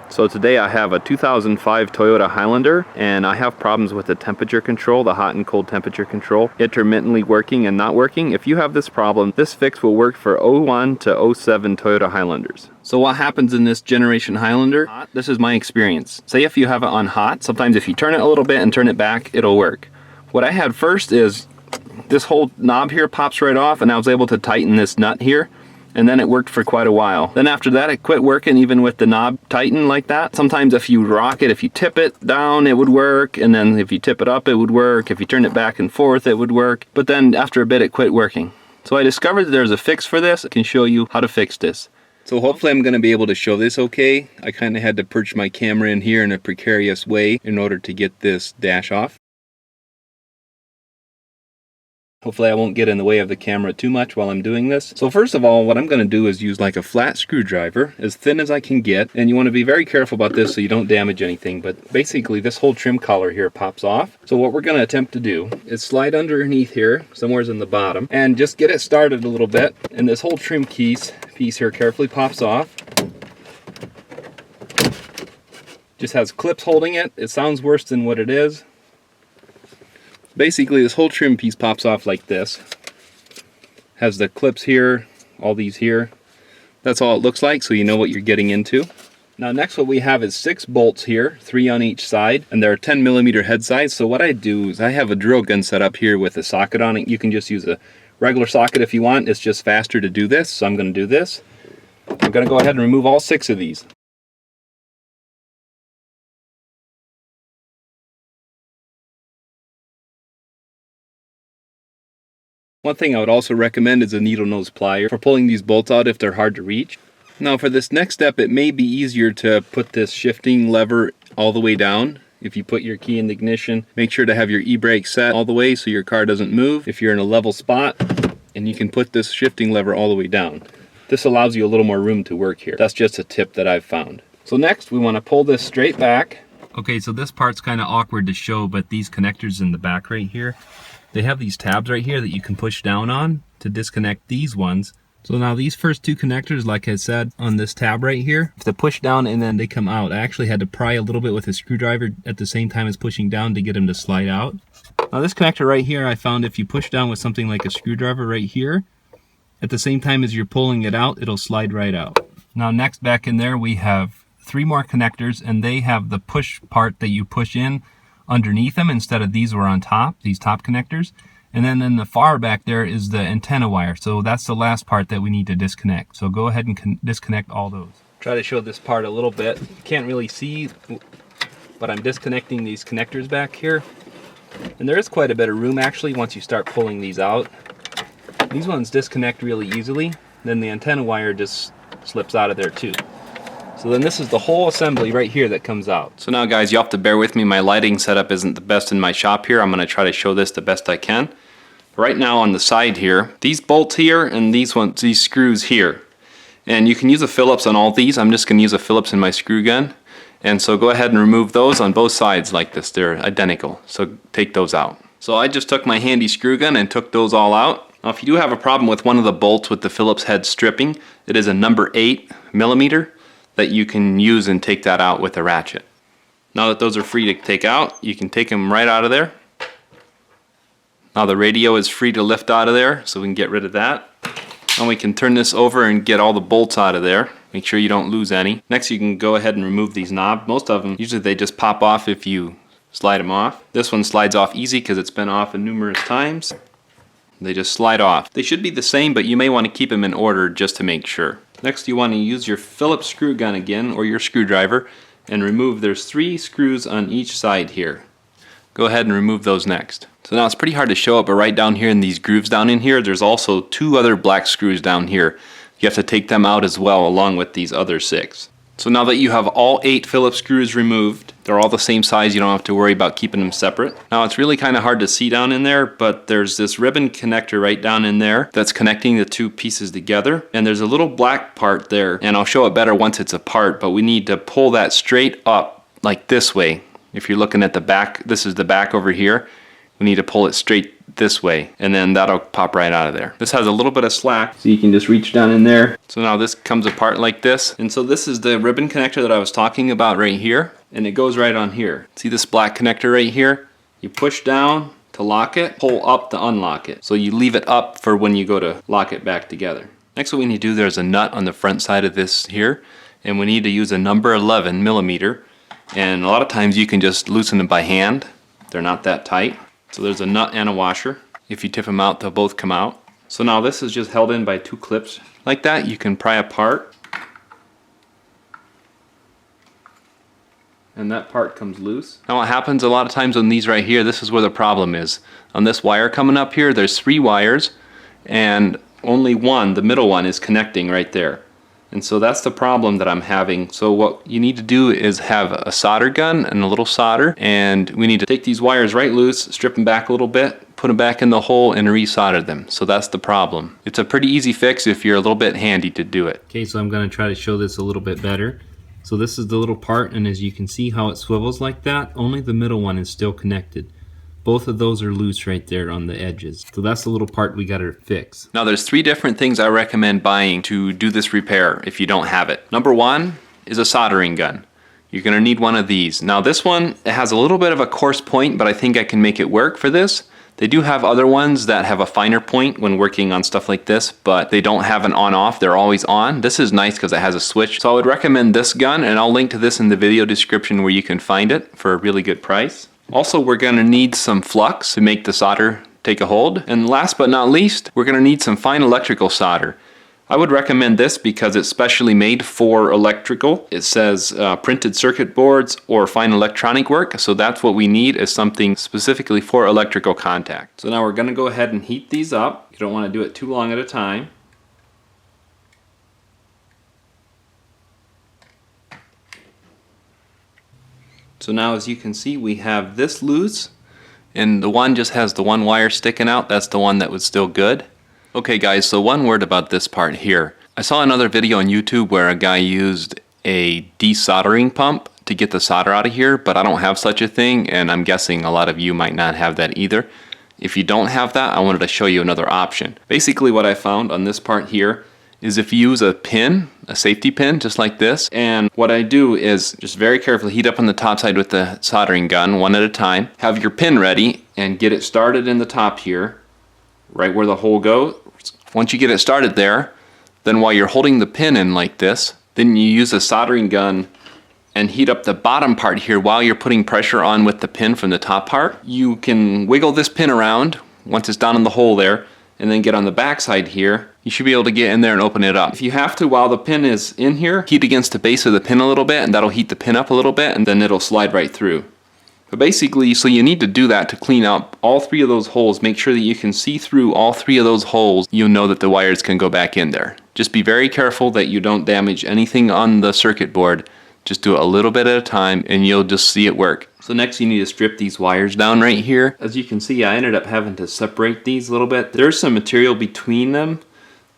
So today I have a 2005 Toyota Highlander, and I have problems with the temperature control, the hot and cold temperature control, intermittently working and not working. If you have this problem, this fix will work for 01 to 07 Toyota Highlanders. So what happens in this generation Highlander? This is my experience. Say if you have it on hot, sometimes if you turn it a little bit and turn it back, it'll work. What I had first is this whole knob here pops right off, and I was able to tighten this nut here. And then it worked for quite a while. Then after that it quit working even with the knob tightened like that. Sometimes if you rock it, if you tip it down it would work, and then if you tip it up it would work, if you turn it back and forth it would work, but then after a bit it quit working. So I discovered that there's a fix for this. I can show you how to fix this. So hopefully I'm going to be able to show this okay. I kind of had to perch my camera in here in a precarious way in order to get this dash off. Hopefully I won't get in the way of the camera too much while I'm doing this. So first of all, what I'm going to do is use like a flat screwdriver, as thin as I can get. And you want to be very careful about this so you don't damage anything. But basically this whole trim collar here pops off. So what we're going to attempt to do is slide underneath here, somewhere's in the bottom, and just get it started a little bit. And this whole trim piece here carefully pops off. Just has clips holding it. It sounds worse than what it is. Basically this whole trim piece pops off like this. Has the clips here, all these here. That's all it looks like, so you know what you're getting into. Now next what we have is 6 bolts here, 3 on each side, and they're 10mm head size. So what I do is I have a drill gun set up here with a socket on it. You can just use a regular socket if you want. It's just faster to do this, so I'm going to do this. I'm going to go ahead and remove all 6 of these. One thing I would also recommend is a needle nose plier for pulling these bolts out if they're hard to reach. Now for this next step, it may be easier to put this shifting lever all the way down. If you put your key in the ignition, make sure to have your e-brake set all the way so your car doesn't move. If you're in a level spot, and you can put this shifting lever all the way down. This allows you a little more room to work here. That's just a tip that I've found. So next we want to pull this straight back. Okay, so this part's kind of awkward to show, but these connectors in the back right here, they have these tabs right here that you can push down on to disconnect these ones. So now these first 2 connectors, like I said, on this tab right here, if they push down and then they come out. I actually had to pry a little bit with a screwdriver at the same time as pushing down to get them to slide out. Now this connector right here, I found if you push down with something like a screwdriver right here, at the same time as you're pulling it out, it'll slide right out. Now next back in there we have 3 more connectors, and they have the push part that you push in underneath them instead of these were on top, these top connectors. And then in the far back there is the antenna wire. So that's the last part that we need to disconnect. So go ahead and disconnect all those. Try to show this part a little bit. You can't really see, but I'm disconnecting these connectors back here. And there is quite a bit of room actually once you start pulling these out. These ones disconnect really easily. Then the antenna wire just slips out of there too. So then this is the whole assembly right here that comes out. So now guys, you have to bear with me. My lighting setup isn't the best in my shop here. I'm going to try to show this the best I can. Right now on the side here, these bolts here and these screws here. And you can use a Phillips on all these. I'm just going to use a Phillips in my screw gun. And so go ahead and remove those on both sides like this. They're identical. So take those out. So I just took my handy screw gun and took those all out. Now if you do have a problem with one of the bolts with the Phillips head stripping, it is a number 8mm. that you can use and take that out with a ratchet. Now that those are free to take out, you can take them right out of there. Now the radio is free to lift out of there, so we can get rid of that. Now we can turn this over and get all the bolts out of there. Make sure you don't lose any. Next you can go ahead and remove these knobs. Most of them, usually they just pop off if you slide them off. This one slides off easy because it's been off numerous times. They just slide off. They should be the same, but you may want to keep them in order just to make sure. Next you want to use your Phillips screw gun again, or your screwdriver, and remove, there's 3 screws on each side here. Go ahead and remove those next. So now it's pretty hard to show it, but right down here in these grooves down in here, there's also 2 other black screws down here. You have to take them out as well, along with these other 6. So now that you have all 8 Phillips screws removed, they're all the same size, you don't have to worry about keeping them separate. Now it's really kind of hard to see down in there, but there's this ribbon connector right down in there that's connecting the 2 pieces together. And there's a little black part there, and I'll show it better once it's apart, but we need to pull that straight up like this way. If you're looking at the back, this is the back over here. We need to pull it straight this way, and then that'll pop right out of there. This has a little bit of slack, so you can just reach down in there. So now this comes apart like this, and so this is the ribbon connector that I was talking about right here, and it goes right on here. See this black connector right here? You push down to lock it, pull up to unlock it. So you leave it up for when you go to lock it back together. Next, what we need to do, there's a nut on the front side of this here, and we need to use a number 11 millimeter, and a lot of times you can just loosen them by hand. They're not that tight. So there's a nut and a washer. If you tip them out, they'll both come out. So now this is just held in by 2 clips like that. You can pry apart, and that part comes loose. Now what happens a lot of times on these right here, this is where the problem is. On this wire coming up here, there's 3 wires, and only one, the middle one, is connecting right there. And so that's the problem that I'm having. So what you need to do is have a solder gun and a little solder, and we need to take these wires right loose, strip them back a little bit, put them back in the hole, and re-solder them. So that's the problem. It's a pretty easy fix if you're a little bit handy to do it. Okay, so I'm going to try to show this a little bit better. So this is the little part, and as you can see how it swivels like that, only the middle one is still connected. Both of those are loose right there on the edges. So that's the little part we gotta fix. Now there's 3 different things I recommend buying to do this repair if you don't have it. Number 1 is a soldering gun. You're gonna need one of these. Now this one, it has a little bit of a coarse point, but I think I can make it work for this. They do have other ones that have a finer point when working on stuff like this, but they don't have an on-off, they're always on. This is nice because it has a switch. So I would recommend this gun, and I'll link to this in the video description where you can find it for a really good price. Also, we're going to need some flux to make the solder take a hold. And last but not least, we're going to need some fine electrical solder. I would recommend this because it's specially made for electrical. It says printed circuit boards or fine electronic work. So that's what we need, is something specifically for electrical contact. So now we're going to go ahead and heat these up. You don't want to do it too long at a time. So now as you can see, we have this loose, and the one just has the one wire sticking out. That's the one that was still good. Okay guys, so one word about this part here. I saw another video on YouTube where a guy used a desoldering pump to get the solder out of here, but I don't have such a thing, and I'm guessing a lot of you might not have that either. If you don't have that, I wanted to show you another option. Basically what I found on this part here is if you use a pin, a safety pin, just like this, and what I do is just very carefully heat up on the top side with the soldering gun, one at a time, have your pin ready, and get it started in the top here, right where the hole goes. Once you get it started there, then while you're holding the pin in like this, then you use a soldering gun and heat up the bottom part here while you're putting pressure on with the pin from the top part. You can wiggle this pin around once it's down in the hole there, and then get on the back side here. You should be able to get in there and open it up. If you have to, while the pin is in here, heat against the base of the pin a little bit, and that'll heat the pin up a little bit, and then it'll slide right through. But basically, so you need to do that to clean out all 3 of those holes. Make sure that you can see through all 3 of those holes. You'll know that the wires can go back in there. Just be very careful that you don't damage anything on the circuit board. Just do it a little bit at a time, and you'll just see it work. So next you need to strip these wires down right here. As you can see, I ended up having to separate these a little bit. There's some material between them,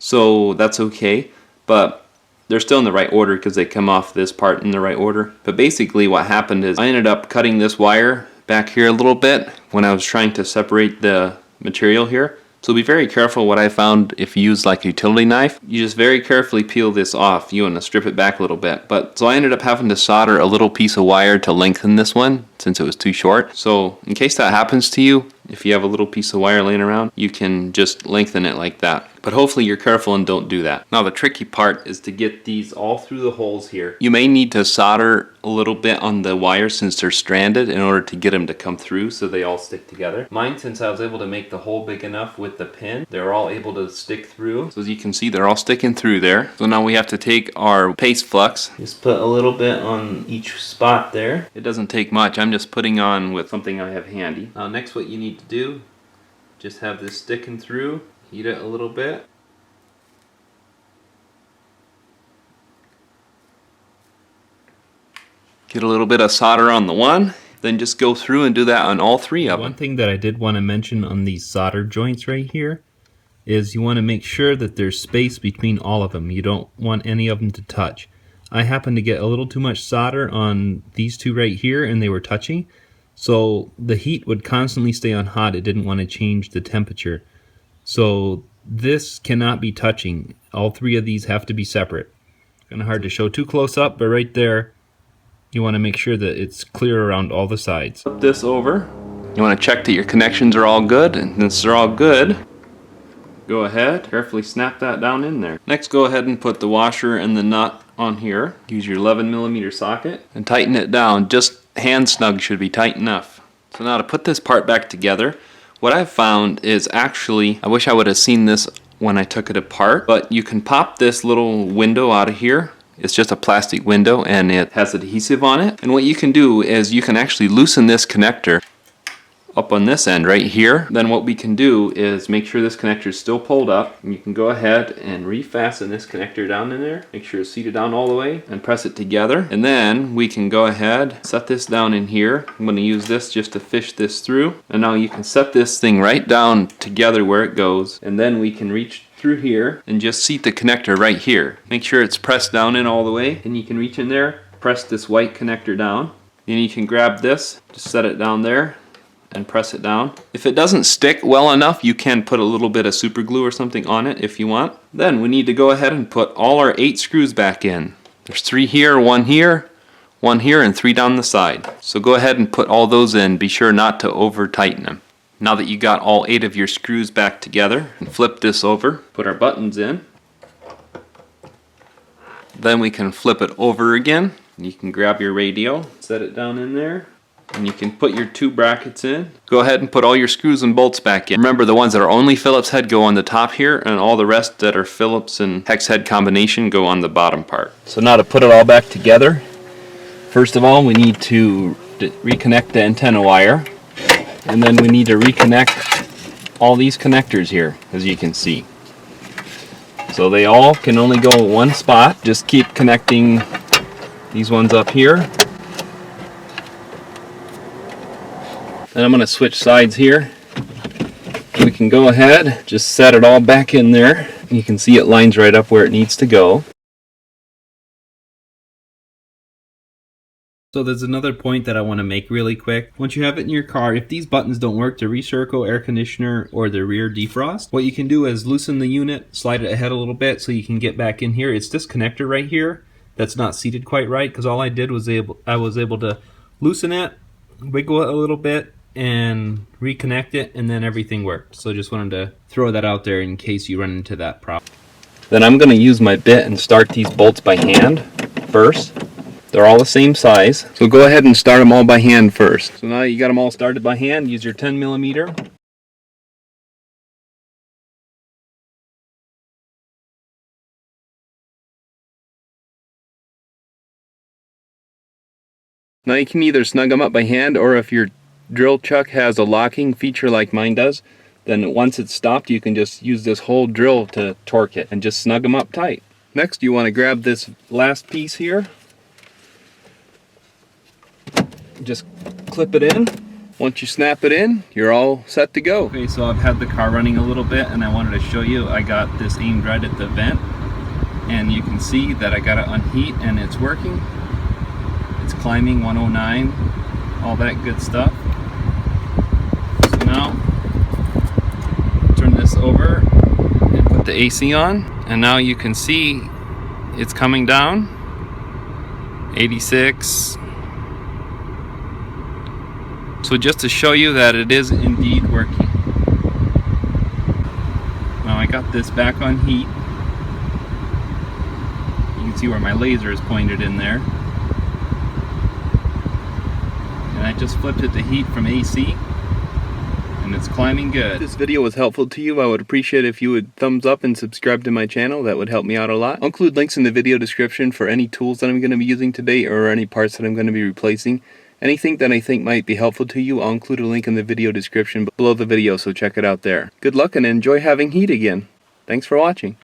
so that's okay, but they're still in the right order because they come off this part in the right order. But basically what happened is I ended up cutting this wire back here a little bit when I was trying to separate the material here. So be very careful. What I found, if you use like a utility knife, you just very carefully peel this off. You want to strip it back a little bit. But so I ended up having to solder a little piece of wire to lengthen this one since it was too short. So in case that happens to you, if you have a little piece of wire laying around, you can just lengthen it like that. But hopefully you're careful and don't do that. Now the tricky part is to get these all through the holes here. You may need to solder a little bit on the wire since they're stranded in order to get them to come through so they all stick together. Mine, since I was able to make the hole big enough with the pin, they're all able to stick through. So as you can see, they're all sticking through there. So now we have to take our paste flux. Just put a little bit on each spot there. It doesn't take much. I'm just putting on with something I have handy. Now next what you need to do, just have this sticking through. Heat it a little bit. Get a little bit of solder on the one, then just go through and do that on all 3 of them. One thing that I did want to mention on these solder joints right here is you want to make sure that there's space between all of them. You don't want any of them to touch. I happened to get a little too much solder on these 2 right here, and they were touching. So the heat would constantly stay on hot. It didn't want to change the temperature. So this cannot be touching. All three of these have to be separate. Kind of hard to show too close up, but right there, you want to make sure that it's clear around all the sides. Flip this over. You want to check that your connections are all good, and since they're all good, go ahead, carefully snap that down in there. Next, go ahead and put the washer and the nut on here. Use your 11mm socket and tighten it down. Just hand snug should be tight enough. So now to put this part back together, what I've found is actually, I wish I would have seen this when I took it apart, but you can pop this little window out of here. It's just a plastic window and it has adhesive on it. And what you can do is you can actually loosen this connector up on this end right here. Then what we can do is make sure this connector is still pulled up, and you can go ahead and refasten this connector down in there. Make sure it's seated down all the way and press it together. And then we can go ahead, set this down in here. I'm going to use this just to fish this through. And now you can set this thing right down together where it goes, and then we can reach through here and just seat the connector right here. Make sure it's pressed down in all the way, and you can reach in there, press this white connector down. Then you can grab this, just set it down there and press it down. If it doesn't stick well enough, you can put a little bit of super glue or something on it if you want. Then we need to go ahead and put all our 8 screws back in. There's 3 here, 1 here, 1 here, and 3 down the side. So go ahead and put all those in. Be sure not to over tighten them. Now that you got all 8 of your screws back together, flip this over, put our buttons in. Then we can flip it over again. You can grab your radio, set it down in there, and you can put your 2 brackets in. Go ahead and put all your screws and bolts back in. Remember, the ones that are only Phillips head go on the top here, and all the rest that are Phillips and hex head combination go on the bottom part. So now to put it all back together, first of all we need to reconnect the antenna wire, and then we need to reconnect all these connectors here, as you can see. So they all can only go in one spot. Just keep connecting these ones up here. Then I'm going to switch sides here. We can go ahead, just set it all back in there. You can see it lines right up where it needs to go. So there's another point that I want to make really quick. Once you have it in your car, if these buttons don't work, the recircle, air conditioner, or the rear defrost, what you can do is loosen the unit, slide it ahead a little bit so you can get back in here. It's this connector right here that's not seated quite right, because all I did was I was able to loosen it, wiggle it a little bit, and reconnect it, and then everything worked. So just wanted to throw that out there in case you run into that problem. Then I'm going to use my bit and start these bolts by hand first. They're all the same size, so go ahead and start them all by hand first. So now you got them all started by hand, use your 10mm. Now you can either snug them up by hand, or if your drill chuck has a locking feature like mine does, then once it's stopped you can just use this whole drill to torque it and just snug them up tight. Next you want to grab this last piece here, just clip it in. Once you snap it in, you're all set to go. Okay, so I've had the car running a little bit and I wanted to show you. I got this aimed right at the vent, and you can see that I got it on heat and it's working. It's climbing 109, all that good stuff. So now, turn this over and put the AC on, and now you can see it's coming down. 86. So just to show you that it is indeed working. Now I got this back on heat. You can see where my laser is pointed in there. And I just flipped it to heat from AC, and it's climbing good. If this video was helpful to you, I would appreciate it if you would thumbs up and subscribe to my channel. That would help me out a lot. I'll include links in the video description for any tools that I'm going to be using today, or any parts that I'm going to be replacing. Anything that I think might be helpful to you, I'll include a link in the video description below the video, so check it out there. Good luck and enjoy having heat again. Thanks for watching.